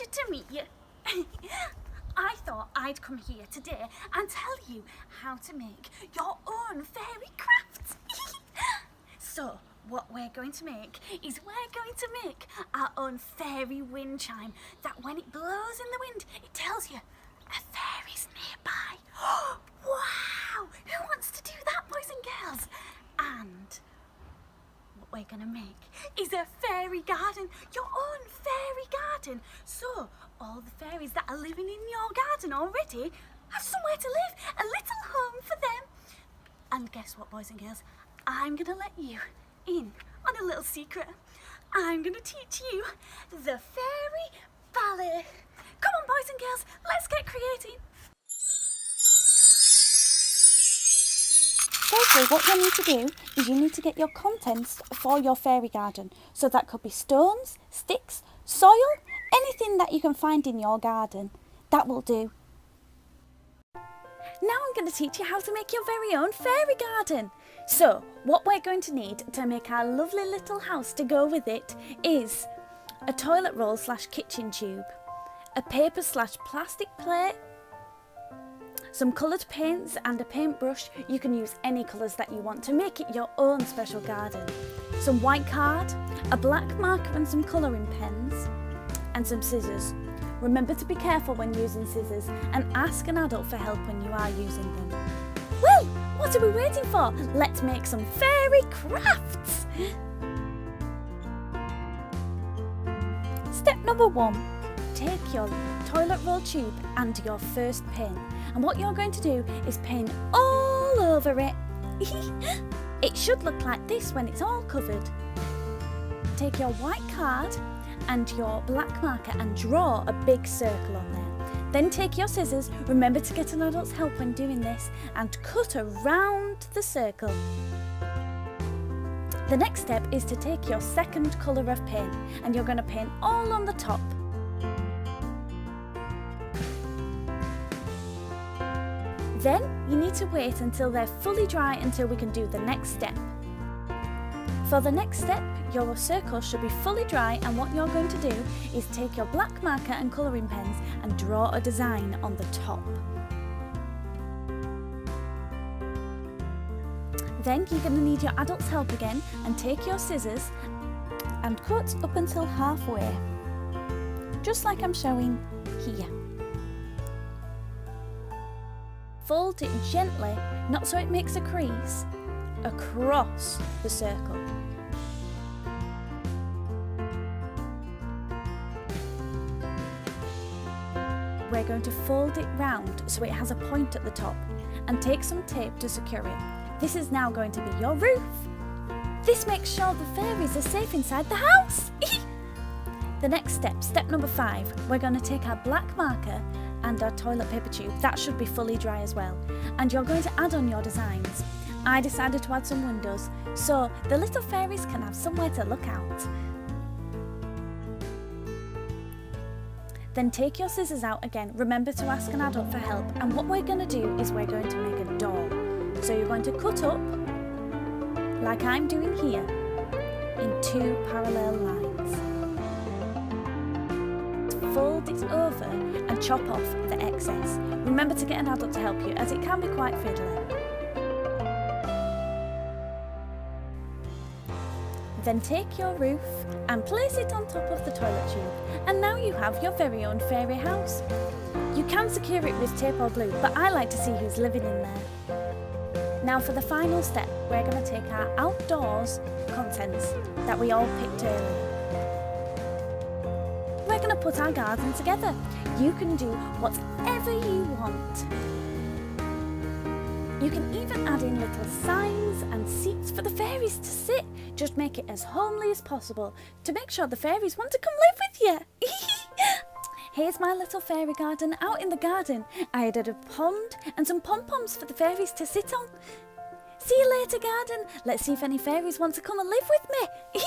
pleasure to meet you. I thought I'd come here today and tell you how to make your own fairy crafts. So, what we're going to make is we're going to make our own fairy wind chime that when it blows in the wind, it tells you a fairy's nearby. Wow! Who wants to do that, boys and girls? And what we're going to make is a fairy garden, your own fairy garden. So, all the fairies that are living in your garden already have somewhere to live, a little home for them. And guess what, boys and girls? I'm going to let you in on a little secret. I'm going to teach you the fairy ballet. Come on, boys and girls, let's get creating. Firstly, what you need to do is you need to get your contents for your fairy garden. So that could be stones, sticks, soil, anything that you can find in your garden. That will do. Now I'm going to teach you how to make your very own fairy garden. So, what we're going to need to make our lovely little house to go with it is a toilet roll / kitchen tube, a paper / plastic plate, some coloured paints and a paintbrush. You can use any colours that you want to make it your own special garden. Some white card, a black marker and some colouring pens, and some scissors. Remember to be careful when using scissors and ask an adult for help when you are using them. Well, what are we waiting for? Let's make some fairy crafts! Step number 1. Take your toilet roll tube and your first pin. And what you're going to do is paint all over it. It should look like this when it's all covered. Take your white card and your black marker and draw a big circle on there. Then take your scissors, remember to get an adult's help when doing this, and cut around the circle. The next step is to take your second colour of paint and you're going to paint all on the top. Then you need to wait until they're fully dry until we can do the next step. For the next step, your circle should be fully dry, and what you're going to do is take your black marker and colouring pens and draw a design on the top. Then you're going to need your adult's help again and take your scissors and cut up until halfway, just like I'm showing here. Fold it gently, not so it makes a crease, across the circle. We're going to fold it round so it has a point at the top and take some tape to secure it. This is now going to be your roof. This makes sure the fairies are safe inside the house. The next step, step number 5, we're going to take our black marker and our toilet paper tube. That should be fully dry as well. And you're going to add on your designs. I decided to add some windows so the little fairies can have somewhere to look out. Then take your scissors out again. Remember to ask an adult for help. And what we're going to do is we're going to make a door. So you're going to cut up, like I'm doing here, in 2 parallel lines. Fold it over and chop off the excess. Remember to get an adult to help you, as it can be quite fiddly. Then take your roof and place it on top of the toilet tube, and now you have your very own fairy house. You can secure it with tape or glue, but I like to see who's living in there. Now for the final step, we're going to take our outdoors contents that we all picked earlier. We're going to put our garden together. You can do whatever you want. You can even add in little signs and seats for the fairies to sit. Just make it as homely as possible to make sure the fairies want to come live with you. Here's my little fairy garden out in the garden. I added a pond and some pom-poms for the fairies to sit on. See you later, garden. Let's see if any fairies want to come and live with me.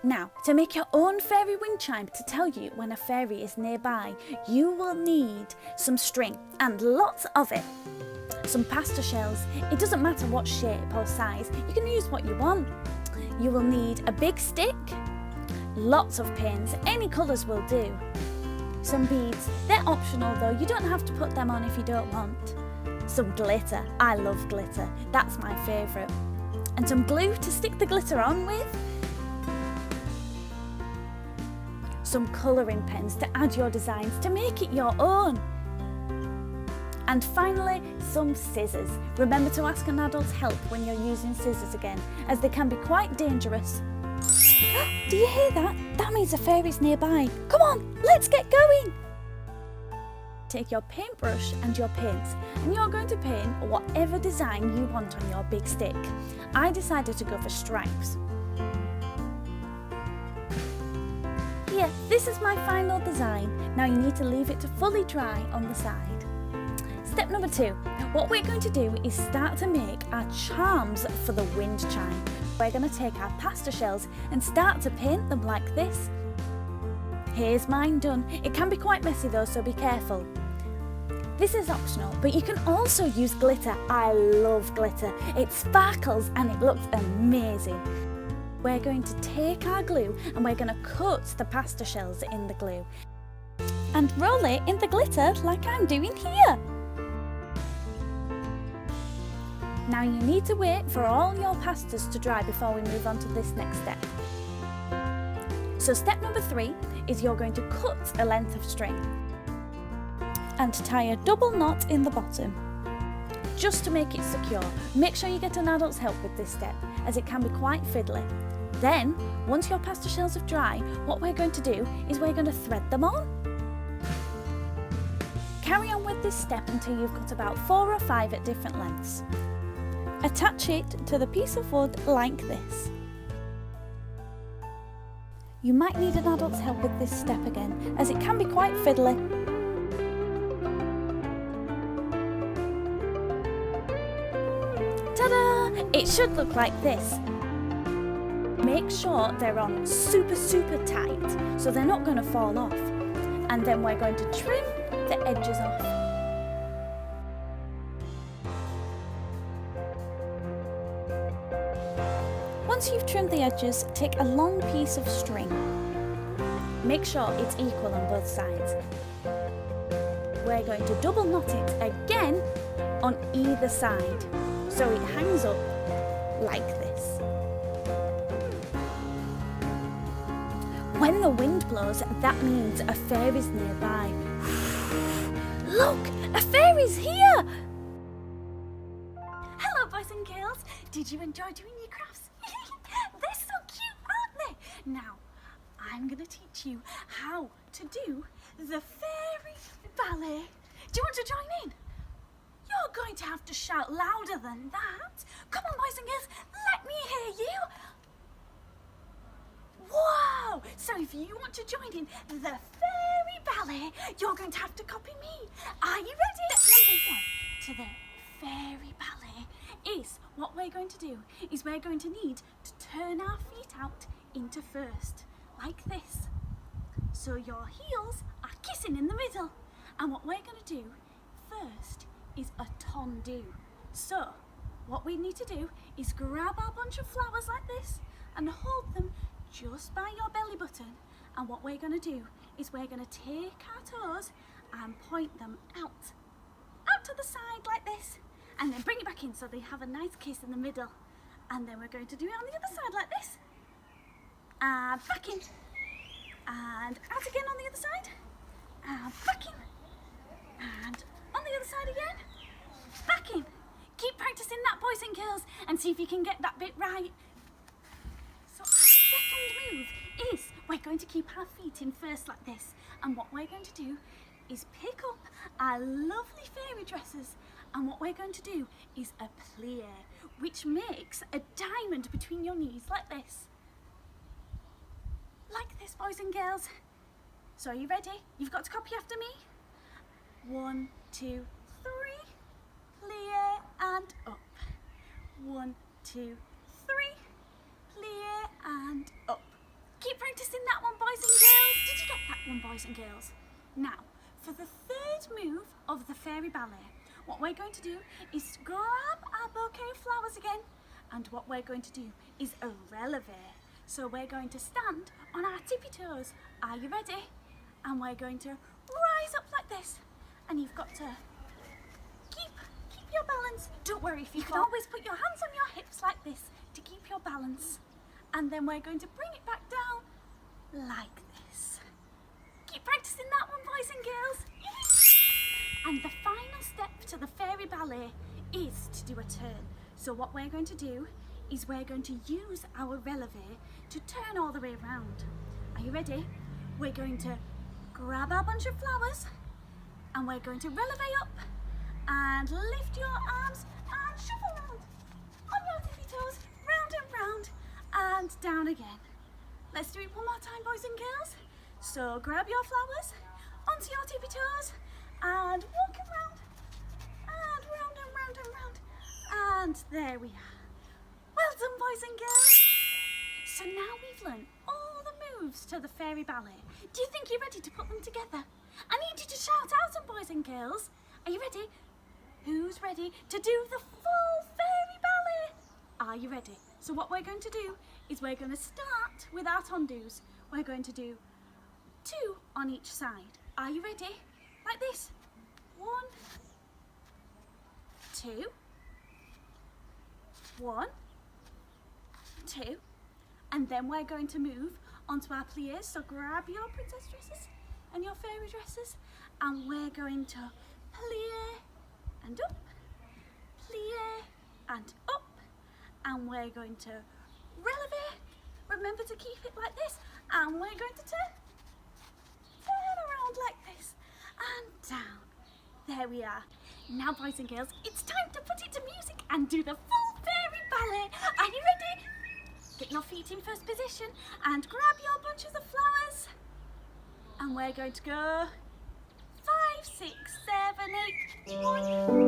Now, to make your own fairy wind chime to tell you when a fairy is nearby, you will need some string and lots of it. Some pasta shells. It doesn't matter what shape or size, you can use what you want. You will need a big stick, lots of pins, any colours will do. Some beads, they're optional though, you don't have to put them on if you don't want. Some glitter, I love glitter, that's my favourite. And some glue to stick the glitter on with. Some colouring pens to add your designs to make it your own. And finally, some scissors. Remember to ask an adult's help when you're using scissors again, as they can be quite dangerous. Do you hear that? That means a fairy's nearby. Come on, let's get going. Take your paintbrush and your paints, and you're going to paint whatever design you want on your big stick. I decided to go for stripes. Here, this is my final design. Now you need to leave it to fully dry on the side. Step number 2. What we're going to do is start to make our charms for the wind chime. We're going to take our pasta shells and start to paint them like this. Here's mine done. It can be quite messy though, so be careful. This is optional, but you can also use glitter. I love glitter. It sparkles and it looks amazing. We're going to take our glue and we're going to coat the pasta shells in the glue and roll it in the glitter like I'm doing here. Now you need to wait for all your pastas to dry before we move on to this next step. So step number 3 is you're going to cut a length of string and tie a double knot in the bottom, just to make it secure. Make sure you get an adult's help with this step, as it can be quite fiddly. Then, once your pasta shells have dried, what we're going to do is we're going to thread them on. Carry on with this step until you've cut about 4 or 5 at different lengths. Attach it to the piece of wood like this. You might need an adult's help with this step again, as it can be quite fiddly. Ta-da! It should look like this. Make sure they're on super tight, so they're not going to fall off. And then we're going to trim the edges off. Once you've trimmed the edges, take a long piece of string. Make sure it's equal on both sides. We're going to double knot it again on either side, so it hangs up like this. When the wind blows, that means a fairy's nearby. Look, a fairy's here! Hello, boys and girls. Did you enjoy doing your crafts? They're so cute, aren't they? Now, I'm going to teach you how to do the fairy ballet. Do you want to join in? You're going to have to shout louder than that. Come on, boys and girls, let me hear you. Wow! So if you want to join in the fairy ballet, you're going to have to copy me. Are you ready? Step number 1 to the fairy ballet is what we're going to do is we're going to need to turn our feet out into first, like this. So your heels are kissing in the middle. And what we're going to do first is a tendu. So what we need to do is grab our bunch of flowers like this and hold them just by your belly button, and what we're going to do is we're going to take our toes and point them out to the side like this, and then bring it back in so they have a nice kiss in the middle, and then we're going to do it on the other side like this, and back in, and out again on the other side, and back in, and on the other side again, back in. Keep practicing that, boys and girls, and see if you can get that bit right. So our second move is we're going to keep our feet in first like this, and what we're going to do is pick up our lovely fairy dresses, and what we're going to do is a plie, which makes a diamond between your knees like this. Like this, boys and girls. So are you ready? You've got to copy after me. 1, 2, 3, plie and up. 1, 2, 3. Plie and up. Keep practicing that one, boys and girls. Did you get that one, boys and girls? Now, for the third move of the fairy ballet, what we're going to do is grab our bouquet of flowers again, and what we're going to do is a releve. So we're going to stand on our tippy toes. Are you ready? And we're going to rise up like this. And you've got to keep your balance. Don't worry if you can always put your hands on your hips like this to keep your balance. And then we're going to bring it back down like this. Keep practicing that one, boys and girls. And the final step to the fairy ballet is to do a turn. So what we're going to do is we're going to use our releve to turn all the way around. Are you ready? We're going to grab our bunch of flowers and we're going to releve up and lift your arms and shuffle round on your tippy toes, round and round and down again. Let's do it one more time, boys and girls. So grab your flowers onto your tippy toes and walk around and round and round and round. And there we are. Well done, boys and girls. So now we've learned all the moves to the fairy ballet. Do you think you're ready to put them together? I need you to shout out them, boys and girls. Are you ready? Who's ready to do the full fairy ballet? Are you ready? So what we're going to do is we're going to start with our tondus. We're going to do 2 on each side. Are you ready? Like this. 1, 2. 1, 2. And then we're going to move onto our pliés. So grab your princess dresses and your fairy dresses. And we're going to plie and up, plie and up. And we're going to releve. Remember to keep it like this. And we're going to turn around like this and down. There we are. Now, boys and girls, it's time to put it to music and do the full fairy ballet. Are you ready? Get your feet in first position and grab your bunches of flowers. And we're going to go 5, 6, 7, 8. 1,